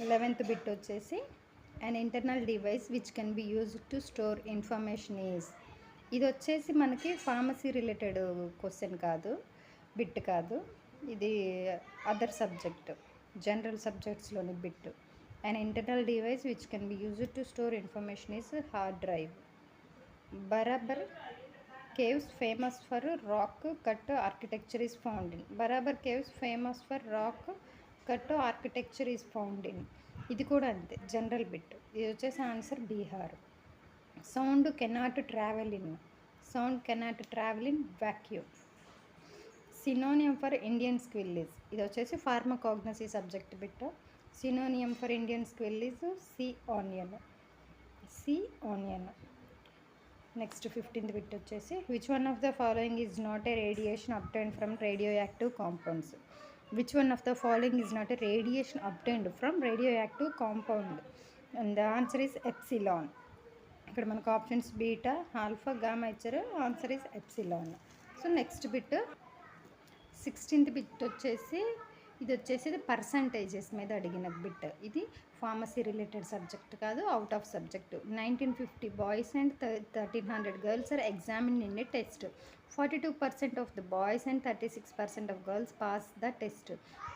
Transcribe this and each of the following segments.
11th bit వచ్చేసి an internal device which can be used to store information is. ఇది వచ్చేసి మనకి pharmacy related question కాదు, bit కాదు, ఇది అదర్ సబ్జెక్ట్, జనరల్ సబ్జెక్ట్స్లోని bit. an internal device which can be used to store information is hard drive. బరాబర్ caves famous for rock cut architecture is found in. బరాబర్ caves famous for rock cut architecture is found in. ఇది కూడా అంతే, general bit. ఇది వచ్చేసి answer Bihar. Sound cannot travel in. Sound cannot travel in vacuum. Synonym for Indian squill is. ఇది వచ్చేసి pharmacognosy subject bit. Synonym for Indian squill is sea onion. Sea onion. Next 15th bit వచ్చేసి which one of the following is not a radiation obtained from radio active compounds. Which one of the following is not a radiation obtained from radio active compound. And the answer is epsilon. ఇక్కడ మనకు options beta, alpha, gamma ఇచ్చారు. Answer is epsilon. So next bit 16th bit వచ్చేసి ఇది వచ్చేసి percentages మీద అడిగిన bit. ఇది pharmacy related subject కాదు, out of subject. 1950 boys and 1300 girls are examined in a test. 42% of the boys and 36% of girls pass the test.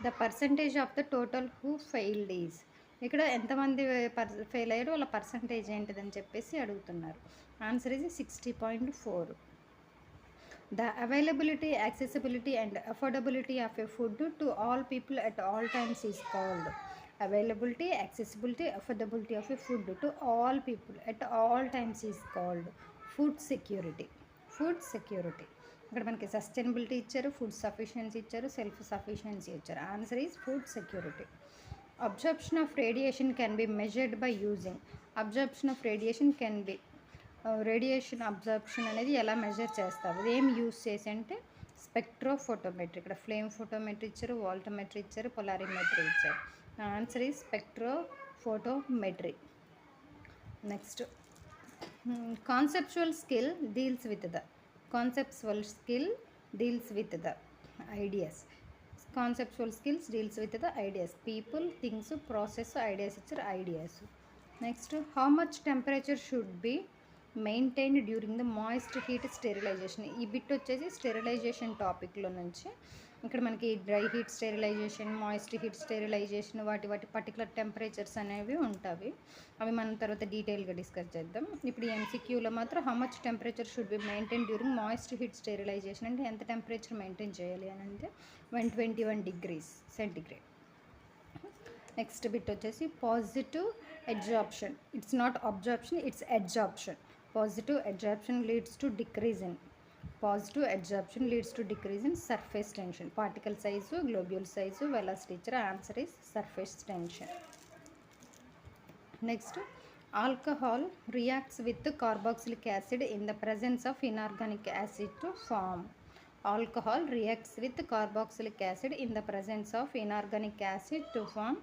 The percentage of the total who failed is. ఇక్కడ ఎంతమంది fail అయ్యారో వాళ్ళ percentage ఏంటిదని చెప్పేసి అడుగుతున్నారు. Answer is 60.4. The availability, accessibility and affordability of a food to all people at all times is called. Availability, accessibility, affordability of a food to all people at all times is called food security. Food security. ఇక్కడ మనకి sustainability ఇచ్చారు, food sufficiency ఇచ్చారు, self sufficiency ఇచ్చారు. Answer is food security. Absorption of radiation can be measured by using. Absorption of radiation can be, radiation absorption అనేది ఎలా measure చేస్తావు, ఏం use చేసి అంటే స్పెక్ట్రోఫోటోమెట్రీ. ఇక్కడ ఫ్లేమ్ ఫోటోమెట్రీ ఇచ్చారు, వాల్టోమెట్రీ ఇచ్చారు, పొలారిమెట్రీ ఇచ్చారు. Answer is spectrophotometry. Next conceptual skill deals with the. Conceptual skill deals with the ideas. Conceptual skills deals with the ideas. People, things, process, ideas ఇచ్చారు, ideas. Next how much temperature should be maintained during the moist heat sterilization. ఈ bit వచ్చేసి sterilization టాపిక్లో నుంచి. ఇక్కడ మనకి dry heat sterilization, moist heat sterilization, వాటి particular temperatures అనేవి ఉంటాయి. అవి మనం తర్వాత డీటెయిల్గా డిస్కస్ చేద్దాం. ఇప్పుడు ఎంసీక్యూలో మాత్రం how much temperature should be maintain during moist heat sterilization అంటే ఎంత టెంపరేచర్ మెయింటైన్ చేయాలి అని అంటే 121 degrees సెంటిగ్రేడ్. నెక్స్ట్ బిట్ వచ్చేసి positive adsorption. It's not absorption, it's adsorption. Positive adsorption leads to decrease in. Positive adsorption leads to decrease in surface tension. Particle size, globule size, velocity. Answer is surface tension. Next, alcohol reacts with carboxylic acid in the presence of inorganic acid to form. Alcohol reacts with carboxylic acid in the presence of inorganic acid to form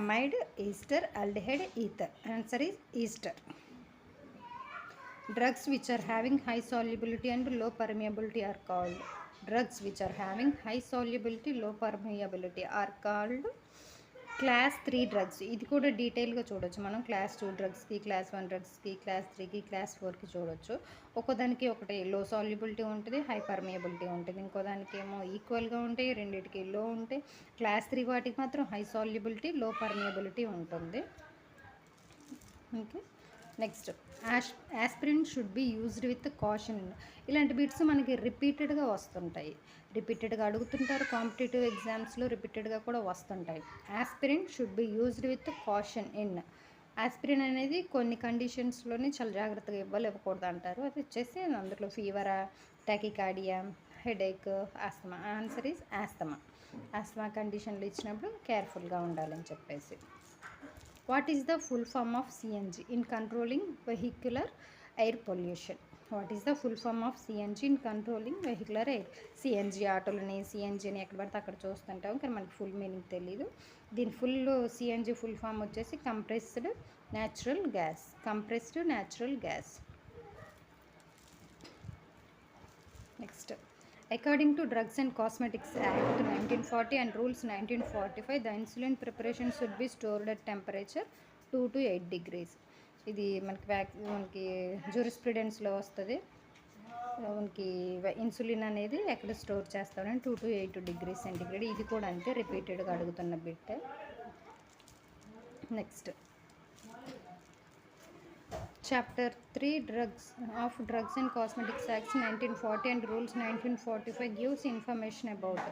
amide, ester, aldehyde, ether. Answer is ester. Drugs which are having high solubility and low permeability are called. Drugs which are having high solubility, low permeability are called class 3 drugs. ఇది కూడా డీటెయిల్గా చూడొచ్చు మనం. Class 2 డ్రగ్స్కి, class 1 డ్రగ్స్కి, class 3కి, class 4కి చూడొచ్చు. ఒక్కోదానికి ఒకటి లో సాల్యుబిలిటీ ఉంటుంది, హై పర్మియబిలిటీ ఉంటుంది. ఇంకోదానికి ఏమో ఈక్వల్గా ఉంటాయి, రెండింటికి లో ఉంటాయి. క్లాస్ 3 వాటికి మాత్రం హై సాల్యుబిలిటీ, లో పర్మియబిలిటీ ఉంటుంది. Okay. Next aspirin should be used with caution. ఇలాంటి బిట్స్ మనకి రిపీటెడ్గా వస్తుంటాయి, రిపీటెడ్గా అడుగుతుంటారు కాంపిటేటివ్ ఎగ్జామ్స్లో, రిపీటెడ్గా కూడా వస్తుంటాయి. Aspirin should be used with caution in. Aspirin అనేది కొన్ని కండిషన్స్లోనే చాలా జాగ్రత్తగా ఇవ్వకూడదు అంటారు. అది వచ్చేసి అందులో ఫీవరా, tachycardia, headache, asthma. Answer is asthma. Asthma కండిషన్లు ఇచ్చినప్పుడు కేర్ఫుల్గా ఉండాలని చెప్పేసి. What is the full form of CNG in controlling vehicular air pollution? What is the full form of CNG in controlling vehicular air? CNG ఆటోలని, CNGని ఎక్కడ పడితే అక్కడ చూస్తుంటాం కానీ మనకి ఫుల్ మీనింగ్ తెలీదు. దీని ఫుల్ CNG ఫుల్ ఫామ్ వచ్చేసి compressed natural gas. Compressed natural gas. Next According to Drugs and Cosmetics Act 1940 and Rules 1945, the insulin preparation should be stored at temperature 2 to 8 degrees. ఇది మనకి జూరిస్ప్రుడెన్స్లో వస్తుంది. మనకి insulin అనేది ఎక్కడ store చేస్తామని 2 to 8 degrees centigrade. ఇది కూడా అంతే, రిపీటెడ్గా అడుగుతున్న bit. Next Chapter 3 Drugs and Cosmetics Acts 1940 and Rules 1945 gives information about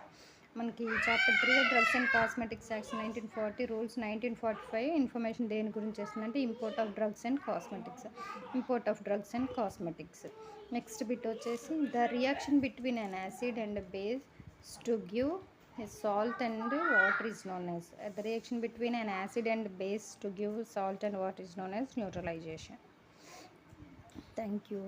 మనకి chapter 3 drugs and cosmetics acts 1940 rules 1945 information దేని గురించి వస్తుందంటే import of drugs and cosmetics. Next bit వచ్చేసి the reaction between an acid and base to give salt and water is known as the reaction between an acid and base to give salt and water is known as neutralization. Thank you.